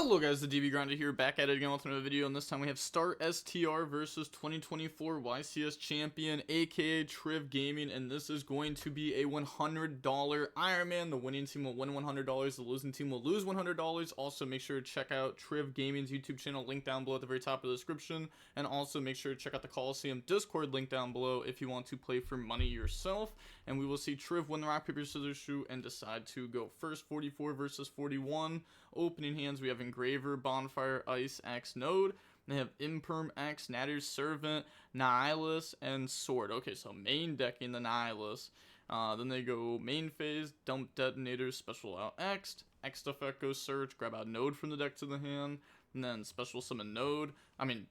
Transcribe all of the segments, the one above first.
Hello guys, the DB Grinder here, back at it again with another video, and this time we have Start STR versus 2024 YCS Champion, aka Trif Gaming, and this is going to be a $100 Iron Man. The winning team will win $100, the losing team will lose $100. Also, make sure to check out Trif Gaming's YouTube channel, link down below at the very top of the description, and also make sure to check out the Coliseum Discord link down below if you want to play for money yourself, and we will see Trif win the rock, paper, scissors, shoot, and decide to go first. 44 versus 41. Opening hands, we have Engraver, Bonfire, Ice, X, Node. They have Imperm, X, Natter's Servant, Nihilus, and Sword. Okay, so main decking the Nihilus. Then they go main phase, dump Detonators, special out X. X effect goes search, grab out Node from the deck to the hand. And then special summon Node.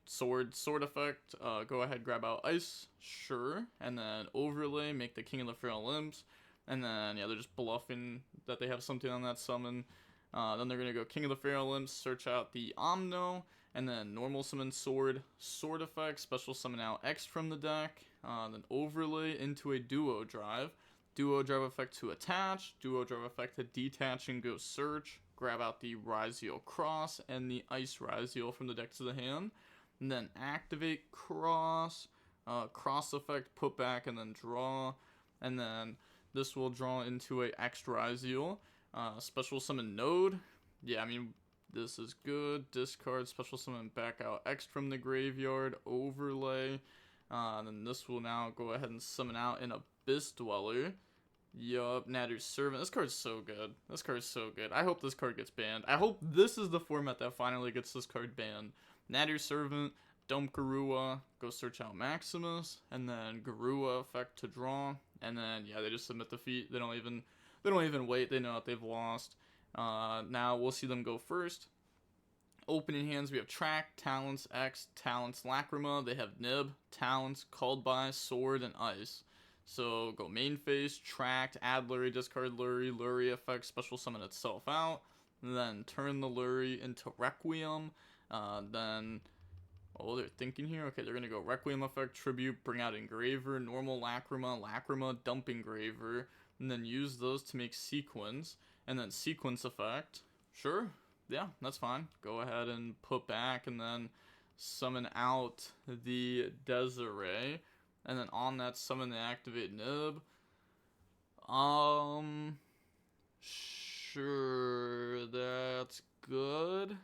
Sword effect. Go ahead, grab out Ice, sure. And then overlay, make the King of the Frail Limbs. And then, yeah, they're just bluffing that they have something on that summon. Then they're going to go King of the Frail Limbs, search out the Omno, and then normal summon Sword effect, special summon out X from the deck, then overlay into a Duo Drive effect to attach, Duo Drive effect to detach and go search, grab out the Ryzeal Cross and the Ice Ryzeal from the deck to the hand, and then activate Cross effect, put back, and then draw, and then this will draw into a X Ryzeal. Special summon Node. Yeah, this is good. Discard, special summon back out X from the graveyard, overlay. Then this will now go ahead and summon out an Abyss Dweller. Yup, Natter's Servant. This card's so good. I hope this card gets banned. I hope this is the format that finally gets this card banned. Natter's Servant, dump Garua, go search out Maximus, and then Garua effect to draw. And then, yeah, they just submit defeat. They don't even wait. They know that they've lost. Now we'll see them go first. Opening hands, we have Track, Talents, X, Talents, Lacrima. They have Nib, Talents, Called By, Sword, and Ice. So go main phase, Tracked, add Lurie, discard Lurie effect, special summon itself out. Then turn the Lurie into Requiem. Then, oh, they're thinking here. Okay, they're going to go Requiem effect, Tribute, bring out Engraver, normal Lacrima, dump Engraver. And then use those to make Sequence, and then Sequence effect. Sure, yeah, that's fine. Go ahead and put back, and then summon out the Desiree, and then on that summon the activate Nib. Sure, that's good.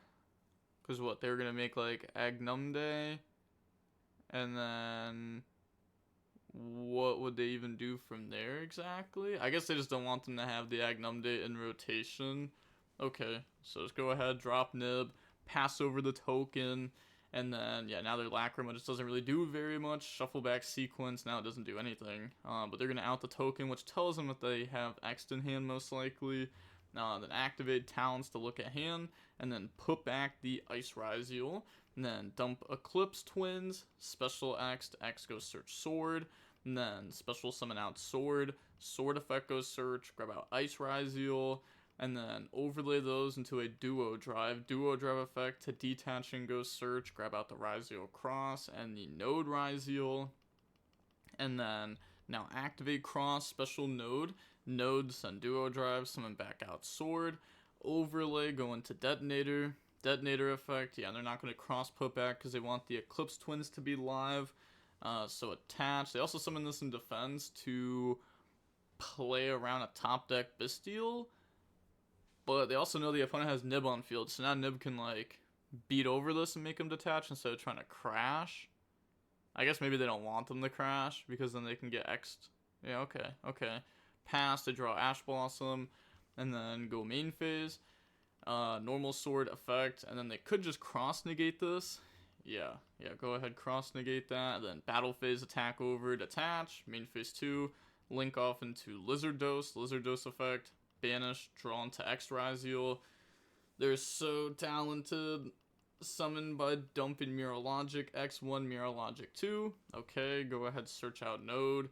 Cause what, they're gonna make like Agnumde, and then what would they even do from there exactly? I guess they just don't want them to have the Agnumde in rotation. Okay, so just go ahead, drop Nib, pass over the token, and then, yeah, now their Lacrima just doesn't really do very much. Shuffle back Sequence, now it doesn't do anything. But they're going to out the token, which tells them that they have X in hand most likely. Then activate Talents to look at hand, and then put back the Ice Ryzeal. And then dump Eclipse Twins, special X goes search Sword, and then special summon out Sword effect goes search, grab out Ice Ryzeal, and then overlay those into a Duo Drive effect to detach and go search, grab out the Ryzeal Cross and the Node Ryzeal, and then now activate Cross, special Node, send Duo Drive, summon back out Sword, overlay, go into Detonator effect. Yeah, they're not going to cross put back because they want the Eclipse Twins to be live. So attach. They also summon this in defense to play around a top deck Bestial. But they also know the opponent has Nib on field, so now Nib can like beat over this and make them detach instead of trying to crash. I guess maybe they don't want them to crash because then they can get X'd. Yeah, okay. Pass to draw Ash Blossom, and then go main phase. Normal Sword effect, and then they could just cross negate this. Yeah, go ahead, cross negate that, and then battle phase, attack over, detach, main phase 2, link off into Lizard Dose effect, banish, draw into X Ryzeal. They're so talented. Summon by dumping Mirrorlogic, X1, Mirrorlogic 2. Okay, go ahead, search out Node.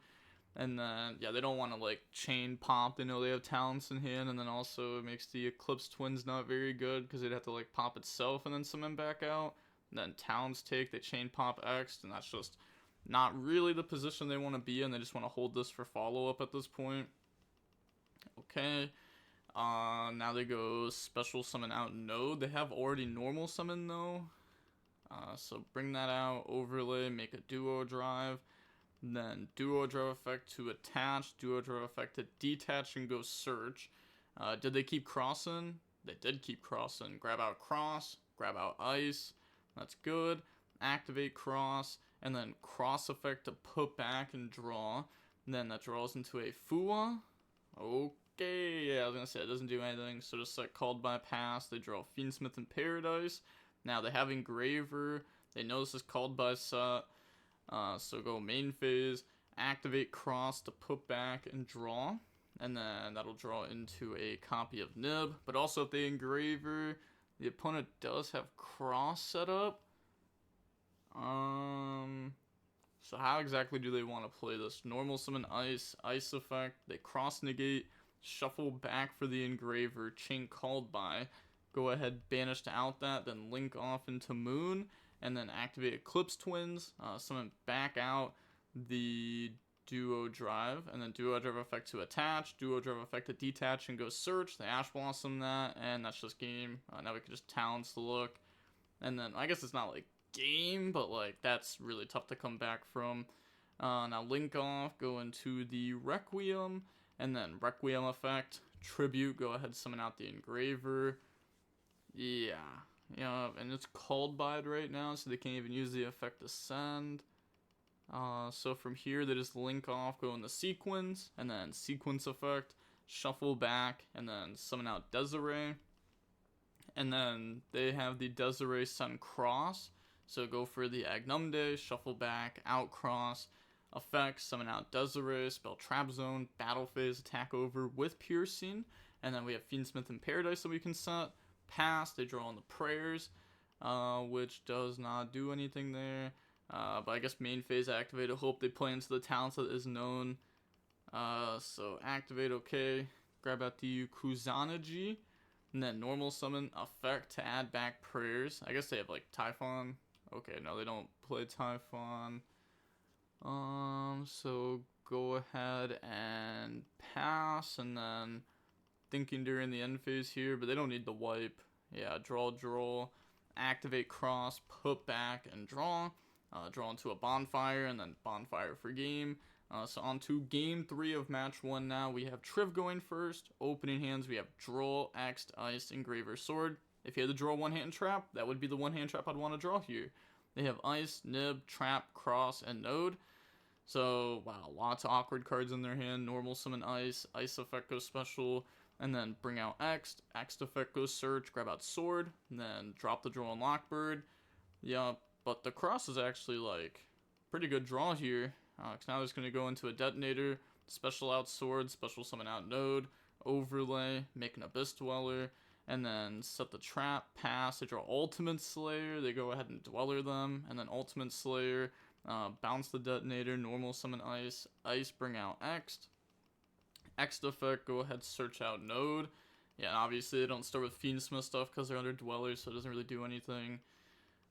And then, yeah, they don't want to, like, chain pop. They know they have Talents in hand. And then also it makes the Eclipse Twins not very good because they'd have to, like, pop itself and then summon back out. And then Talents take, they chain pop X. And that's just not really the position they want to be in. They just want to hold this for follow-up at this point. Okay. Now they go special summon out Node. They have already normal summon though. So bring that out, overlay, make a duo drive. Then duo drive effect to attach, duo drive effect to detach and go search. Did they keep crossing? They did keep crossing. Grab out cross, grab out ice. That's good. Activate cross, and then cross effect to put back and draw. And then that draws into a Fua. Okay, yeah, I was gonna say it doesn't do anything. So just like called by pass, they draw Fiendsmith in Paradise. Now they have Engraver. They know this is called by set. So go main phase, activate cross to put back and draw. And then that'll draw into a copy of Nib. But also if they Engraver, the opponent does have cross set up. So how exactly do they want to play this? Normal summon ice, ice effect, they cross negate, shuffle back for the Engraver, chain called by, go ahead, banish out that, then link off into Moon, and then activate Eclipse Twins, summon back out the duo drive, and then duo drive effect to attach, duo drive effect to detach and go search, they Ash Blossom that, and that's just game. Now we can just Talents to look, and then I guess it's not like game, but like that's really tough to come back from. Now link off, go into the Requiem, and then Requiem effect, tribute, go ahead, summon out the Engraver. Yeah, and it's called by it right now, so they can't even use the effect to send. So from here, they just link off, go in the sequence, and then sequence effect, shuffle back, and then summon out Desiree. And then they have the Desiree Sun Cross, so go for the Agnumde, shuffle back, out cross, effects, summon out Desiree, spell Trap Zone, battle phase, attack over with Piercing, and then we have Fiendsmith in Paradise that we can set. Pass, they draw on the Prayers, which does not do anything there. But I guess main phase activated. Hope they play into the talents that is known. So activate, okay. Grab out the Kusanagi. And then normal summon effect to add back Prayers. I guess they have like Typhon. Okay, no, they don't play Typhon. So go ahead and pass, and then thinking during the end phase here, but they don't need the wipe. Yeah, draw, activate cross, put back, and draw. Draw into a bonfire, and then bonfire for game. So on to game 3 of match 1 now. We have Trif going first. Opening hands, we have draw, X, ice, Engraver, sword. If you had to draw one hand trap, that would be the one hand trap I'd want to draw here. They have ice, nib, trap, cross, and node. So, wow, lots of awkward cards in their hand. Normal summon ice, ice effect goes special, and then bring out X, X effect goes search, grab out sword, and then drop the draw on Lockbird. Yeah, but the cross is actually like pretty good draw here. Because now it's going to go into a detonator, special out sword, special summon out node, overlay, make an abyss dweller, and then set the trap, pass, they draw ultimate slayer, they go ahead and dweller them, and then ultimate slayer, bounce the detonator, normal summon ice, ice bring out X, X effect, go ahead search out node. Yeah, and obviously they don't start with Fiendsmith stuff because they're under dwellers, so it doesn't really do anything.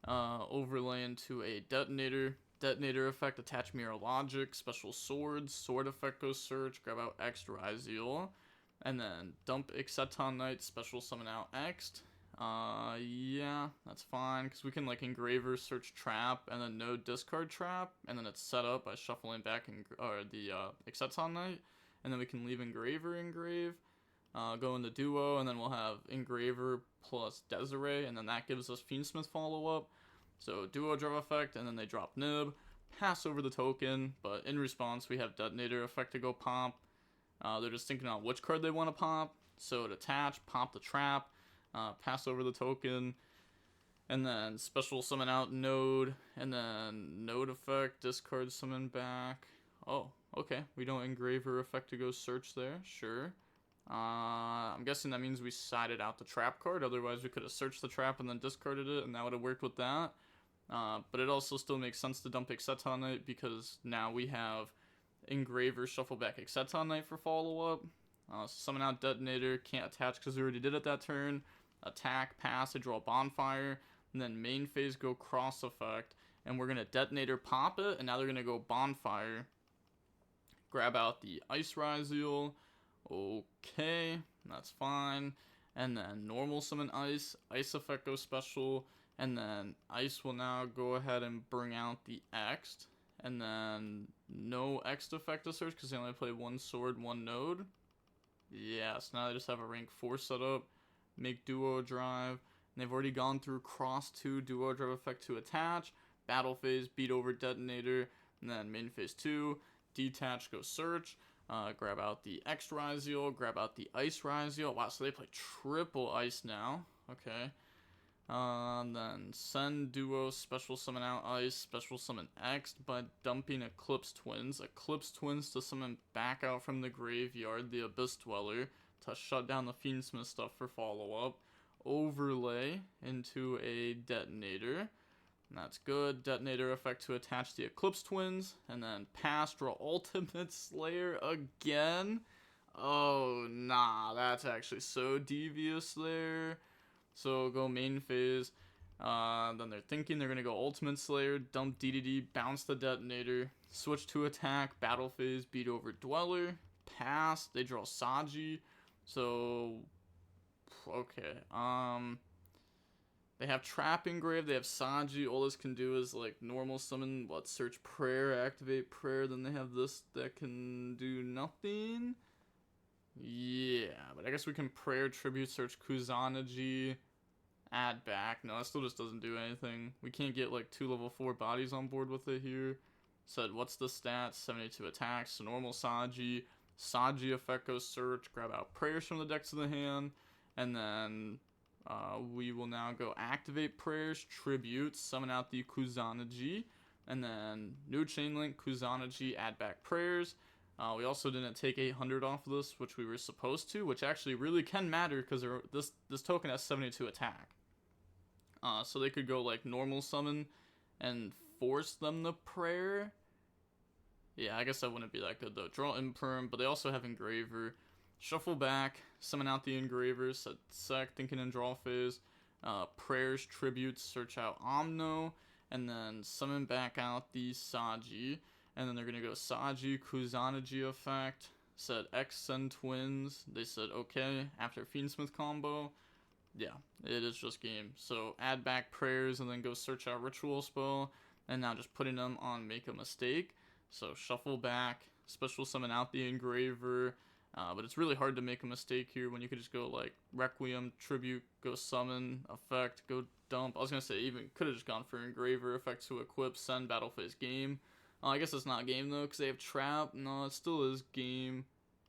Overlay into a detonator. Detonator effect, attach mirror logic, special swords, sword effect goes search, grab out X Ryzeal, and then dump Exceton Knight, special summon out X. Yeah, that's fine, because we can like Engraver, search trap, and then no discard trap, and then it's set up by shuffling back the Exceton Knight, and then we can leave Engraver engrave, go into duo, and then we'll have Engraver plus Desiree, and then that gives us Fiendsmith follow-up. So duo drive effect, and then they drop nib, pass over the token, but in response we have detonator effect to go pop. They're just thinking on which card they want to pop. So to attach, pop the trap, pass over the token, and then special summon out node, and then node effect, discard summon back. Oh, okay, we don't Engraver effect to go search there, sure. I'm guessing that means we sided out the trap card, otherwise we could have searched the trap and then discarded it, and that would have worked with that. But it also still makes sense to dump Exceton Knight because now we have Engraver, shuffle back Exceton Knight for follow-up. Summon out Detonator, can't attach because we already did it that turn. Attack, pass, I draw Bonfire, and then main phase go cross effect, and we're going to Detonator pop it, and now they're going to go Bonfire. Grab out the Ice Ryzeal. Okay, That's fine. And then normal summon ice. Ice effect goes special. And then ice will now go ahead and bring out the X. And then no X effect to search because they only play one sword, one node. Yeah, so now they just have a rank 4 setup. Make duo drive. And they've already gone through cross 2, duo drive effect to attach. Battle phase, beat over detonator. And then main phase 2, detach, go search. Grab out the X Ryzeal, grab out the Ice Ryzeal. Wow, so they play triple Ice now. Okay. Then send duo, special summon out Ice, special summon X by dumping Eclipse Twins. Eclipse Twins to summon back out from the graveyard the Abyss Dweller to shut down the Fiendsmith stuff for follow-up. Overlay into a detonator. That's good. Detonator effect to attach the Eclipse Twins. And then pass, draw Ultimate Slayer again. Oh, nah. That's actually so devious there. So go main phase. Then they're thinking they're going to go Ultimate Slayer, dump DDD, bounce the Detonator, switch to attack, battle phase, beat over Dweller, pass. They draw Saji. So, okay. They have Trap Engrave, they have Saji. All this can do is like normal summon, search prayer, activate prayer. Then they have this that can do nothing. Yeah, but I guess we can prayer, tribute, search Kusanagi, add back. No, that still just doesn't do anything. We can't get like 2 level 4 bodies on board with it here. Said, what's the stats? 72 attacks, so normal Saji. Saji effect goes search, grab out prayers from the deck to the hand, and then we will now go activate prayers, tribute, summon out the Kusanagi, and then new chain link, Kusanagi, add back prayers. We also didn't take 800 off of this, which we were supposed to, which actually really can matter because this token has 72 attack. So they could go like normal summon and force them to prayer. Yeah, I guess that wouldn't be that good though. Draw Imperm, but they also have Engraver. Shuffle back, summon out the Engraver, set sec, thinking in draw phase. Prayers, tributes, search out Omno, and then summon back out the Saji. And then they're going to go Saji, Kusanagi effect, said X send twins. They said okay after Fiendsmith combo. Yeah, it is just game. So add back prayers and then go search out ritual spell. And now just putting them on make a mistake. So shuffle back, special summon out the Engraver. But it's really hard to make a mistake here when you could just go like Requiem, Tribute, go summon, effect, go dump. I was going to say even could have just gone for Engraver, effect to equip, send, battle phase, game. I guess it's not game though because they have Trap. No, it still is game.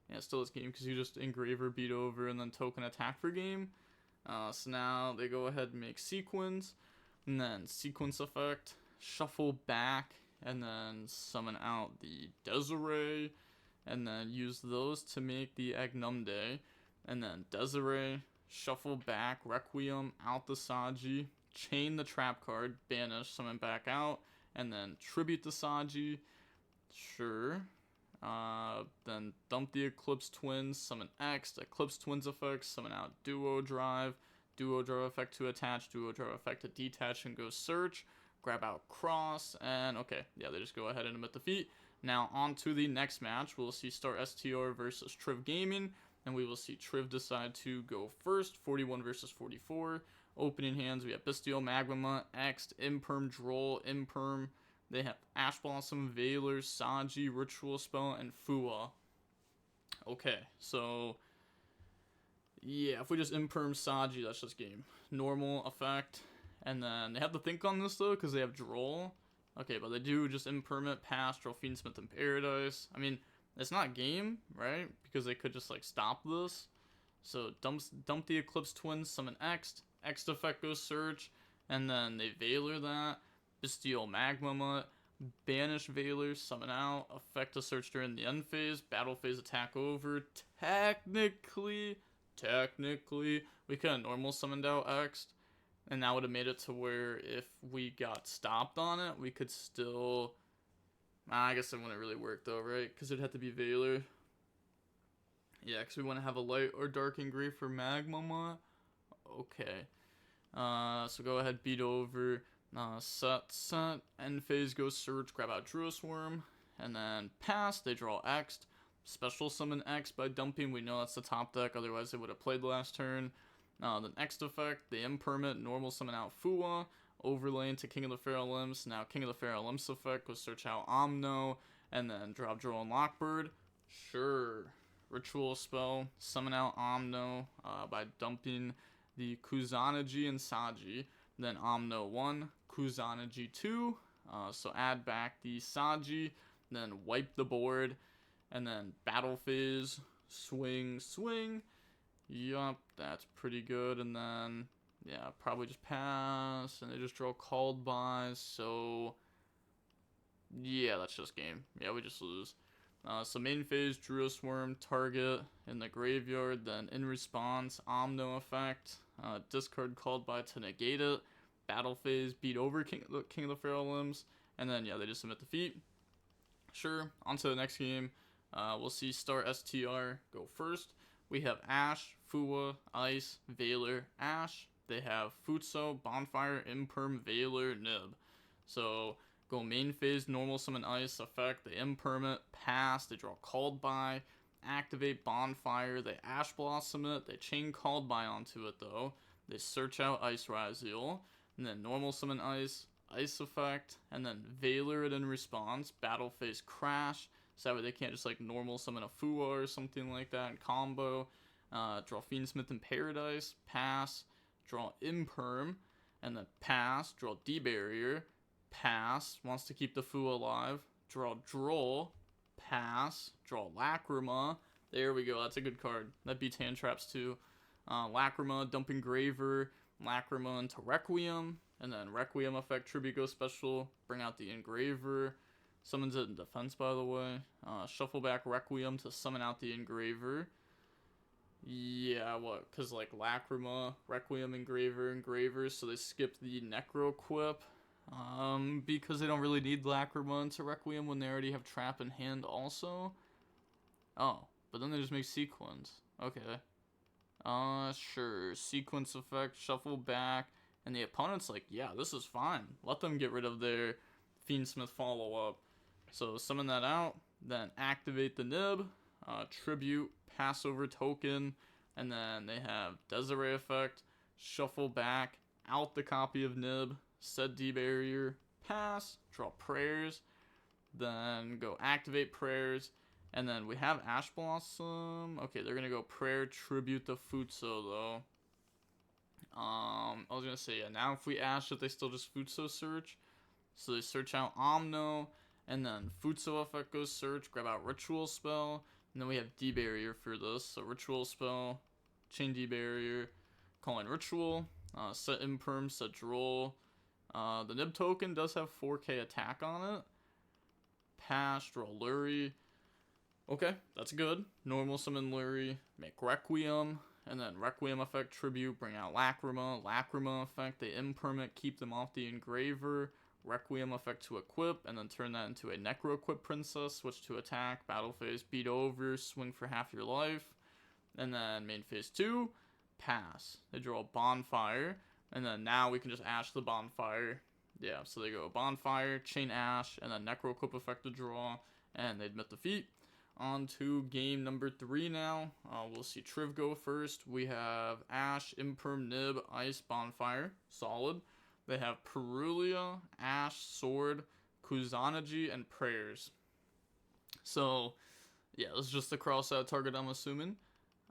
Yeah, it still is game because you just Engraver, beat over, and then token attack for game. So now they go ahead and make Sequence, and then Sequence effect, shuffle back, and then summon out the Desiree, and then use those to make the Agnumde, and then Desiree, shuffle back, Requiem, out the Saji, chain the Trap card, banish, summon back out, and then tribute the Saji, sure. Then dump the Eclipse Twins, summon X, Eclipse Twins effect, summon out Duo Drive effect to attach, Duo Drive effect to detach, and go search, grab out Cross, and okay, yeah, they just go ahead and admit defeat. Now on to the next match, we'll see Star STR versus Trif Gaming, and we will see Trif decide to go first, 41 versus 44. Opening hands, we have Bestial, Magma, X, Imperm, Droll, Imperm. They have Ash Blossom, Veiler, Saji, Ritual Spell, and Fua. Okay, so yeah, if we just Imperm Saji, that's just game. Normal effect, and then they have to think on this though, because they have Droll. Okay, but they do just Impermanent, pass, draw Fiendsmith in Paradise. I mean, it's not game, right? Because they could just like stop this. So dump the Eclipse Twins, summon X effect goes search, and then they Veiler that. Bestial Magma Mutt, banish Veiler, summon out, effect to search during the end phase, battle phase attack over. Technically, we could have normal summoned out X, and that would have made it to where if we got stopped on it, we could still. I guess it wouldn't really work though, right? Because it'd have to be Veiler. Yeah, because we want to have a light or dark engrave for Magma Mutt. Okay. So go ahead, beat over. Set, end phase goes search, grab out Druis Worm, and then pass, they draw X, special summon X by dumping. We know that's the top deck, otherwise they would have played the last turn. The next effect, the impermanent normal summon out Fua, overlay into King of the Feral Imps. Now King of the Feral Imps effect was search out Omno, and then drop Droll and Lockbird. Sure. Ritual spell, summon out Omno by dumping the Kusanagi and Saji. Then Omno 1, Kusanagi 2. So add back the Saji, then wipe the board, and then battle phase, swing, swing. Yup, that's pretty good. And then, yeah, probably just pass, and they just draw called by. So, yeah, that's just game. Yeah, we just lose. So main phase, Druid's Worm, target in the graveyard, then in response, Omno effect, discard called by to negate it, battle phase, beat over King of the Feral Imps, and then, yeah, they just submit defeat. Sure, on to the next game. We'll see Star STR go first. We have Ash, Fua, Ice, Veiler, Ash. They have Futso, Bonfire, Imperm, Veiler, Nib. So, go main phase, normal summon Ice, effect, they impermanent, pass, they draw called by, activate Bonfire, they Ash Blossom it, they chain called by onto it though, they search out Ice Ryzeal, and then normal summon Ice, Ice effect, and then Veiler it in response, battle phase Crash, so that way they can't just like normal summon a Fua or something like that in combo, draw Fiendsmith in Paradise, pass, draw Imperm, and then pass, draw D-Barrier, pass, wants to keep the Fua alive, draw Droll, pass, draw Lacrima, there we go, that's a good card, that beats hand traps too. Lacrima, dumping Graver, Lacrima into Requiem, and then Requiem effect, tribute go special, bring out the Engraver, summons it in defense by the way, shuffle back Requiem to summon out the Engraver. Yeah, what, because like Lacrima, Requiem, Engraver, so they skipped the Necro Quip. Because they don't really need Lacrima into Requiem when they already have Trap in hand also. Oh, but then they just make Sequence. Okay. Sure. Sequence effect, shuffle back, and the opponent's like, yeah, this is fine. Let them get rid of their Fiendsmith follow-up. So summon that out, then activate the Nib, tribute, Passover token, and then they have Desiree effect, shuffle back, out the copy of Nib, set D-Barrier, pass, draw Prayers, then go activate Prayers, and then we have Ash Blossom. Okay, they're gonna go Prayer, tribute the Futso though. I was gonna say, yeah, now if we Ash it, they still just Futso search. So they search out Omno, and then Futso effect goes search, grab out Ritual Spell, and then we have D-Barrier for this. So Ritual Spell, chain D-Barrier, calling Ritual, set Imperm, set Droll. The Nib token does have 4k attack on it. Pass, draw Lurie. Okay, that's good. Normal summon Lurie, make Requiem, and then Requiem effect tribute, bring out Lacrima. Lacrima effect, they impermanent, keep them off the Engraver. Requiem effect to equip, and then turn that into a Necro Equip Princess, switch to attack, battle phase, beat over, swing for half your life. And then main phase 2, pass. They draw Bonfire, and then now we can just Ash the Bonfire. Yeah, so they go Bonfire, chain Ash, and then Necro Equip effect to draw, and they admit defeat. On to game number 3 now. We'll see Trif go first. We have Ash, Imperm, Nib, Ice, Bonfire. Solid. They have Perulia, Ash, Sword, Kusanagi, and Prayers. So, yeah, this is just the cross-out target, I'm assuming.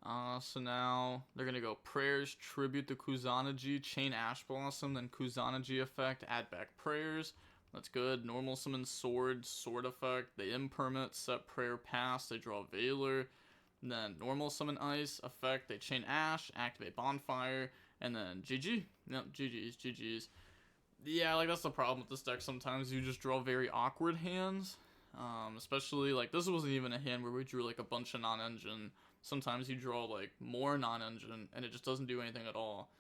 So now they're going to go Prayers, tribute the Kusanagi, chain Ash Blossom, then Kusanagi effect, add back Prayers. That's good. Normal summon Sword, Sword effect. They impermanent, set Prayer, pass. They draw Veiler. And then normal summon Ice effect. They chain Ash, activate Bonfire, and then GG. Yep, GG's. Yeah, like that's the problem with this deck. Sometimes you just draw very awkward hands. Especially like this wasn't even a hand where we drew like a bunch of non-engine. Sometimes you draw like more non-engine and it just doesn't do anything at all.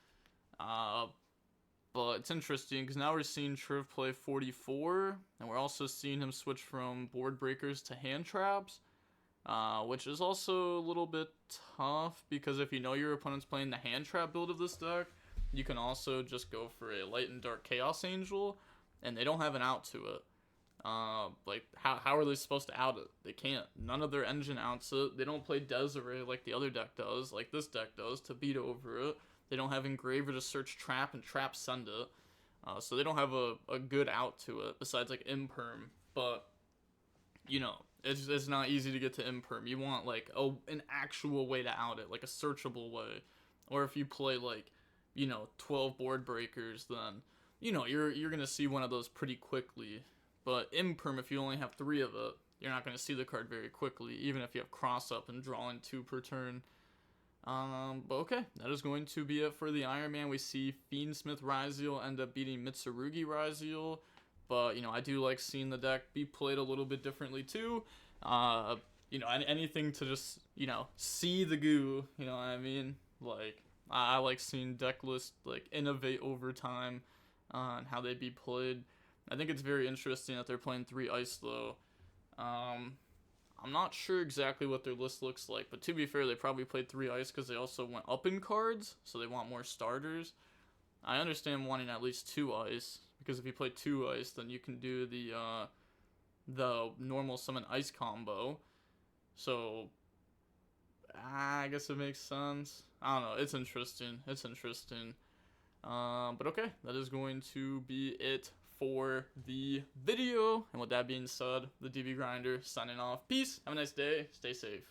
But it's interesting because now we're seeing Trif play 44, and we're also seeing him switch from board breakers to hand traps, which is also a little bit tough because if you know your opponent's playing the hand trap build of this deck, you can also just go for a light and dark Chaos Angel, and they don't have an out to it. Like, how are they supposed to out it? They can't. None of their engine outs it. They don't play Desiree like the other deck does, like this deck does, to beat over it. They don't have Engraver to search Trap and Trap send it. So they don't have a good out to it, besides, like, Imperm. But, you know, it's not easy to get to Imperm. You want, like, an actual way to out it, like a searchable way. Or if you play, like, you know, 12 board breakers, then, you know, you're going to see one of those pretty quickly. But Imperm, if you only have 3 of it, you're not going to see the card very quickly, even if you have cross up and drawing 2 per turn. But okay, that is going to be it for the Iron Man. We see Fiendsmith Ryzeal end up beating Mitsurugi Ryzeal. But, you know, I do like seeing the deck be played a little bit differently too. You know, anything to just, you know, see the goo, you know what I mean? Like, I like seeing deck lists, like, innovate over time on how they be played. I think it's very interesting that they're playing 3 ice, though. I'm not sure exactly what their list looks like, but to be fair, they probably played 3 ice because they also went up in cards, so they want more starters. I understand wanting at least 2 ice, because if you play 2 ice, then you can do the normal summon ice combo. So, I guess it makes sense. I don't know, it's interesting. But okay, that is going to be it for the video. And with that being said, the DB Grinder signing off. Peace. Have a nice day. Stay safe.